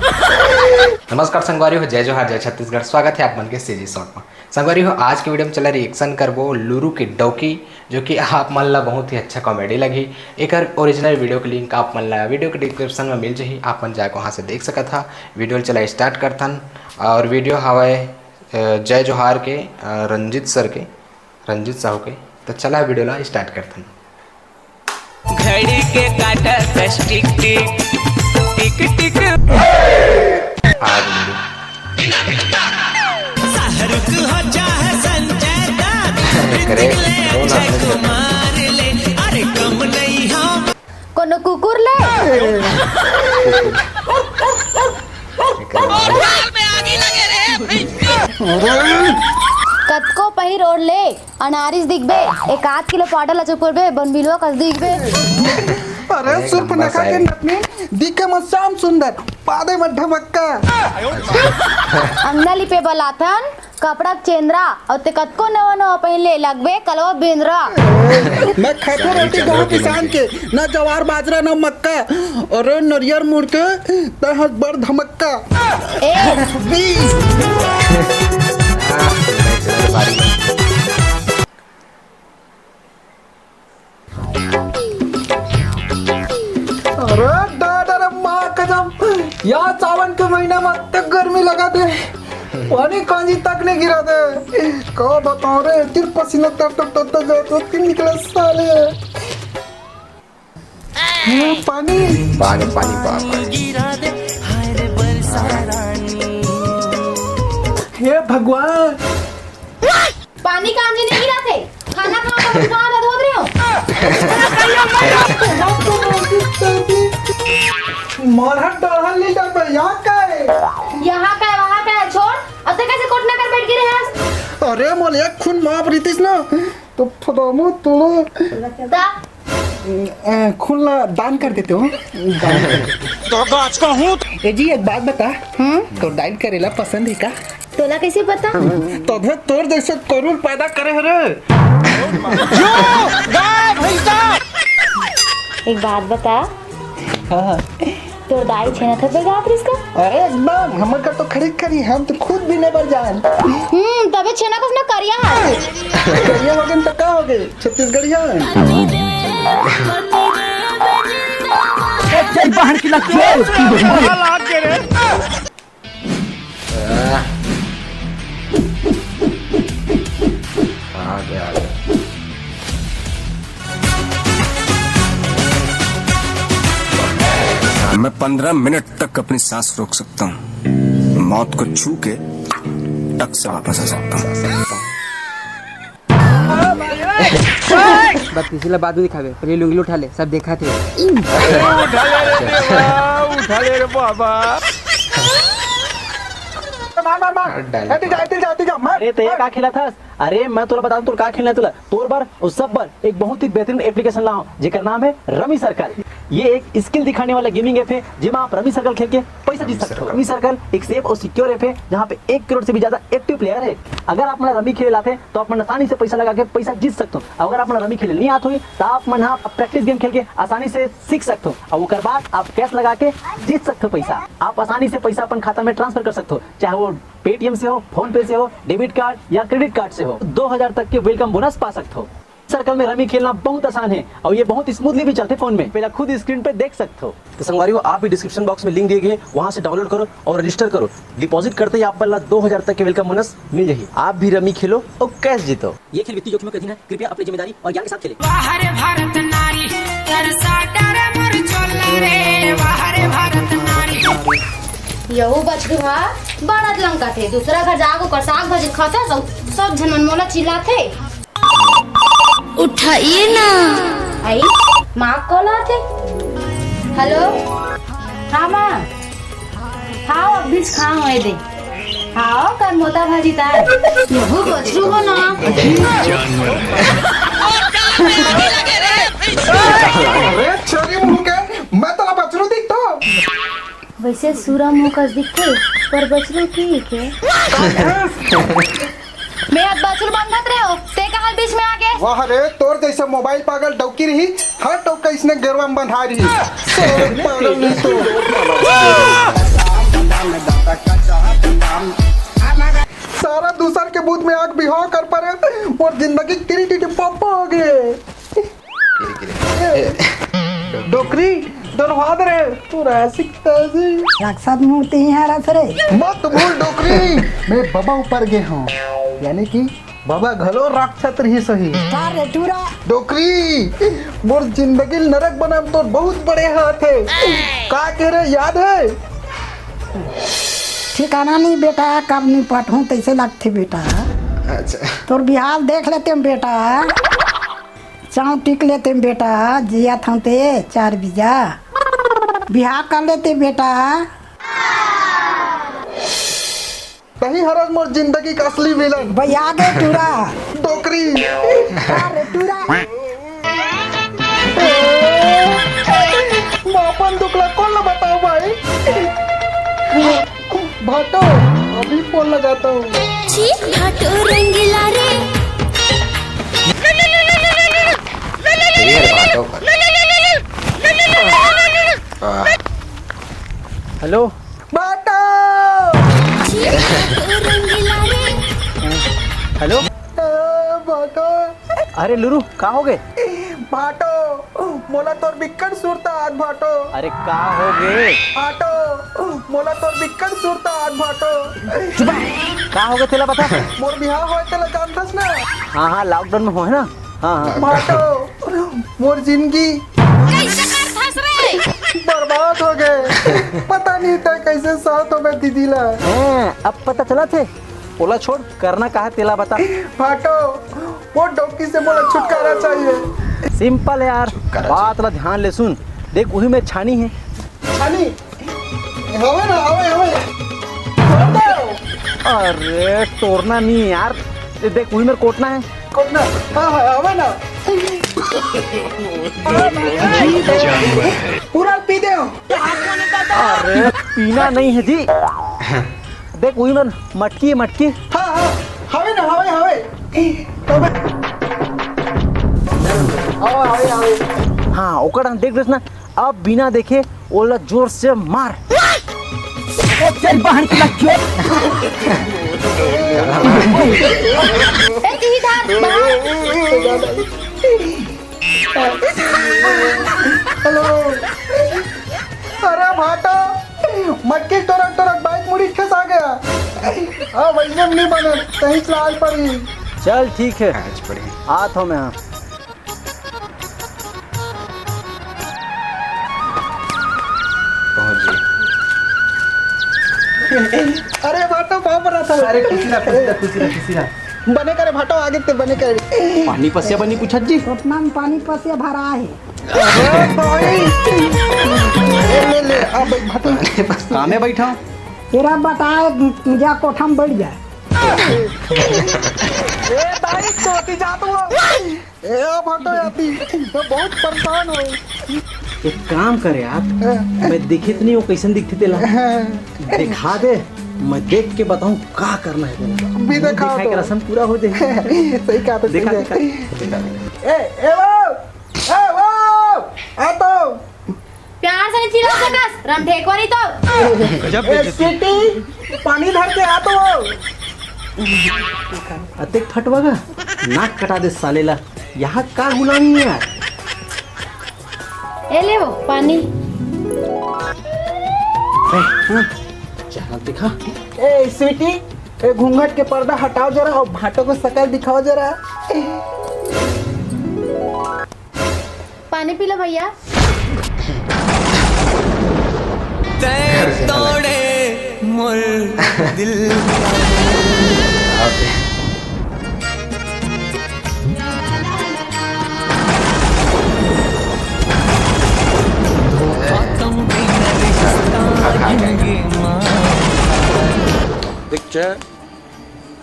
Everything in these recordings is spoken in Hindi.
नमस्कार संगवारी हो, जय जोहार, जय छत्तीसगढ़। स्वागत है आप मन के सीजी शॉर्ट में। संगवारी हो, आज के वीडियो में चला रिएक्शन करबो लुरु की डौकी, जो कि आप मन ला बहुत ही अच्छा कॉमेडी लगी। एक ओरिजिनल वीडियो के लिंक आप मन ला वीडियो के डिस्क्रिप्शन में मिल जाही, आप मन जाके वहाँ से देख सकत था। वीडियो चला स्टार्ट करथन और वीडियो हवाए जय जोहार के रंजीत साहू के। तो चला वीडियो ला स्टार्ट करथन। घड़ी के काटा टिक टिक टिक टिक आज शाहरुख हो चाहे संजय दत्त करे मार ले, अरे कम नहीं हम कोनो कुकुर ले कतको पहिर ओढ़ ले अनारिस दिखबे, एक आध किलो पाउडर ला चुकुरबे बनबिलवा कस दिखबे। अरे सुर्फ नखा के नटनी दिखे मत शाम सुंदर पादे में ढमक्का अंगना लिपे बलाथन कपड़ा चेंद्रा और ते कतको नवा नवा पहिन ले लगबे कलवा बेंद्रा। मैं खाते रोटी गाँव किसान के न जवार बाजरा न मक्का और नरियर मुड़ के तहस बड़ धमक्का। अरे दादा माँ कसम, यहाँ सावन के महीना में तक गर्मी लगा दे, पानी कांजी तक नहीं गिरा दे। कहो बताओ रे, तेरे पसीना तर निकला साले। पानी पानी पानी पानी गिरा दे हाय रे बरसारानी। हे भगवान, पानी कांजी नहीं गिरा थे, खाना खा कर कहाँ धो रहे हो? मरहट डरहल नहीं कर पे, यहाँ का है? यहाँ का है वहाँ का है, छोड़। अब ते कैसे कोटना कर बैठ गिरे हैं? अरे मोल एक खून माफ रीतिस ना तो फदामो तोलो दा खून ला दान कर देते हो। तो गाछ का हूँ ए जी एक बात बता, तो दान करेला पसंद है का? तोला कैसे पता? तोधे तोर जैसे करोड़ पैदा करे हरे। एक बात बता, हाँ तोर दाई छेना था बेगा इसका? अरे एकदम हमर का तो खरीद करी, हम तो खुद भी नहीं बर जान। तबे छेना कुछ न करिया है। करिया हो गए तो का हो गए छत्तीसगढ़िया। चल बाहर की लग आ गया। मैं 15 मिनट तक अपनी सांस रोक सकता हूँ, मौत को छू के टक से वापस आ सकता हूँ। बस पिछला बाद में दिखावे, पहले लुंगी उठा ले, सब देखा थे। उठा ले रे बाबा। अरे तो ये का खेला था? अरे मैं तोला बता दूं तोर का खेलना तुला तोर बार उस सब बार एक बहुत ही बेहतरीन एप्लीकेशन लाओ जेकर नाम है रमी सर्कल। ये एक स्किल दिखाने वाला गेमिंग ऐप है जिसमें आप रमी सर्कल खेल के पैसा जीत सकते हो। रमी सर्कल एक सेफ और सिक्योर ऐप है जहाँ पे 1 करोड़ से भी ज्यादा एक्टिव प्लेयर है। अगर आप मन रमी खेल आते तो आप मन आसानी से पैसा लगा के पैसा जीत सकते हो। अगर आप मन रमी खेल नहीं आते हुई तो आप मन प्रैक्टिस गेम खेल के आसानी से सीख सकते हो और उसके बाद आप कैश लगा के जीत सकते हो पैसा। आप आसानी से पैसा अपन खाता में ट्रांसफर कर सकते हो, चाहे वो पेटीएम से हो, फोन पे से हो, डेबिट कार्ड या क्रेडिट कार्ड से हो। 2000 तक के वेलकम बोनस पा सकते हो। सर्कल में रमी खेलना बहुत आसान है और ये बहुत स्मूथली भी चलते फोन में, पहले खुद स्क्रीन पे देख सकते हो। तो संगवारी हो, आप भी डिस्क्रिप्शन बॉक्स में लिंक दिए गए, वहां से डाउनलोड करो और रजिस्टर करो। डिपॉजिट करते ही आप पर 2000 तक के वेलकम बोनस मिल जाएगी। आप भी रमी खेलो और कैश जीतो। ये खेल वित्तीय जोखिम का अधीन है, कृपया अपनी जिम्मेदारी और ज्ञान के साथ खेलें। बाहर भारत नारी तरसा डरे मोर चोला रे, बाहर भारत नारी। यहू बचड़ू हा बड़ा लंका थे, दूसरा घर जागो कर साग भाजी खाता सब झन मनमोला चिल्लाते। उठाइए ना। आई माँ कॉल आते। हेलो हाँ माँ, हाँ अब बीच खा हुए दे, हाँ कर मोता भाजी तार यहू बचड़ू हो ना। अरे छोरी मुंह के, मैं तेरा बचरू दिखता हूँ। वैसे सूरा मुँह का दिखते पर बचड़ू ठीक है। मैं अब बचड़ू बंधत रहे हो, ते कहाँ बीच में आके? वाह रे, तोर जैसे मोबाइल पागल डौकी रही, हर टोका इसने गिरवा में बंधा रही। पागल नहीं तो सारा दूसर के बूथ में आग बिहाव कर पड़े और जिंदगी किरी टिटी पापा हो गए। डोकरी दरवाद रे तू रसिकता जी राक्षस मूर्ति यहाँ रस रे मत भूल डोकरी मैं बाबा ऊपर गए हूँ यानी कि बाबा घलो राक्षस रही सही रे टूरा डोकरी मोर जिंदगी नरक बना तो बहुत बड़े हाथ है का कह रहे याद है ठिकाना नहीं बेटा कब नहीं पटूं तैसे लगते बेटा। अच्छा तोर बिहार देख लेते हम बेटा चाँव टिक लेते हम बेटा जिया थे 4 बीजा बिहार कर लेते बेटा। तही हरज मोर जिंदगी का असली विलन भाई आ गए टूरा डोकरी रे टूरा मापन दुखला कौन ना बताओ भाई भाटो अभी फोन लगाता हूँ रंगीला रे हेलो भाटो हेलो भाटो अरे लुरु कहाँ हो गए? भाटो मोला तोर बिक्कट सुरता आज भाटो अरे कहाँ हो गए? भाटो मोला तोर बिक्कट सुरता आज भाटो कहाँ हो गए तेला बता। मोर बिहार होए तेला जानथस ना हाँ लॉकडाउन में हो है ना। हाँ भाटो मोर जिंदगी बर्बाद हो गए पता नहीं था कैसे साथ हो गए दीदी ला। अब पता चला थे ओला छोड़ करना कहा तेला बता। भाटो वो डोकी से मोला छुटकारा चाहिए। सिंपल है यार बात ला ध्यान ले सुन देख वही में छानी है छानी हवे ना हवे अरे तोड़ना नहीं यार देख वही में कोटना है कोटना हाँ हवे ना पूरा पी दे अरे पीना नहीं है जी देख वही में मटकी है मटकी। हाँ हाँ हवे ना हवे हवे हाँ ओकर देख रहे ना अब बिना देखे ओला जोर से मार चल बाहर की लग हेलो अरे भाटा मटकी टोरक टोरक बाइक मुड़ी खसा गया हाँ वैसे नहीं बने कहीं चलाल पड़ी। चल ठीक है आज पड़ी आत हो मैं हाँ पहुंच गई। अरे भाटा पाँव पर था अरे खुशी बने करे भाटो आगे ते बने करे पानी पसिया बनी पूछत जी कोटना में पानी पसिया भरा है अरे भाई ले अब भाटो कहाँ में बैठा तेरा बताए जा कोठा में बैठ जा ए भाई टोटी जा तू ए भाटो आती तो बहुत परेशान हो। एक काम करे आप मैं दिखित नहीं हूँ कैसन दिखती तेला दिखा दे मैं देख के बताऊँ क्या करना है तेला भी दिखा दिखाई का रस्म पूरा हो जाए सही कहा तो दिखा ए वो आ तो प्यार से चिल्ला सकस रम ठेकवारी तो ए सिटी पानी धर के आ तो अतेक फटवा का नाक कटा दे सालेला यहाँ का गुलामी है यार ए ले वो पानी चला दिखा ए स्वीटी ए घूंघट के पर्दा हटाओ जरा और भाटो को शक्ल दिखाओ जरा। पानी पी लो भैया तोड़े मोर दिल पिक्चर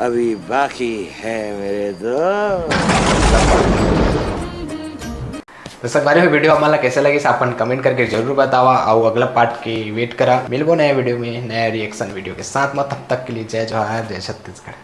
अभी बाकी है मेरे दोस्त। तो संगवारी हो वीडियो हमारा कैसा लगे अपन कमेंट करके जरूर बतावा और अगला पार्ट की वेट करा मिलबो नया वीडियो में नया रिएक्शन वीडियो के साथ में तब तक के लिए जय जवाहर जय छत्तीसगढ़।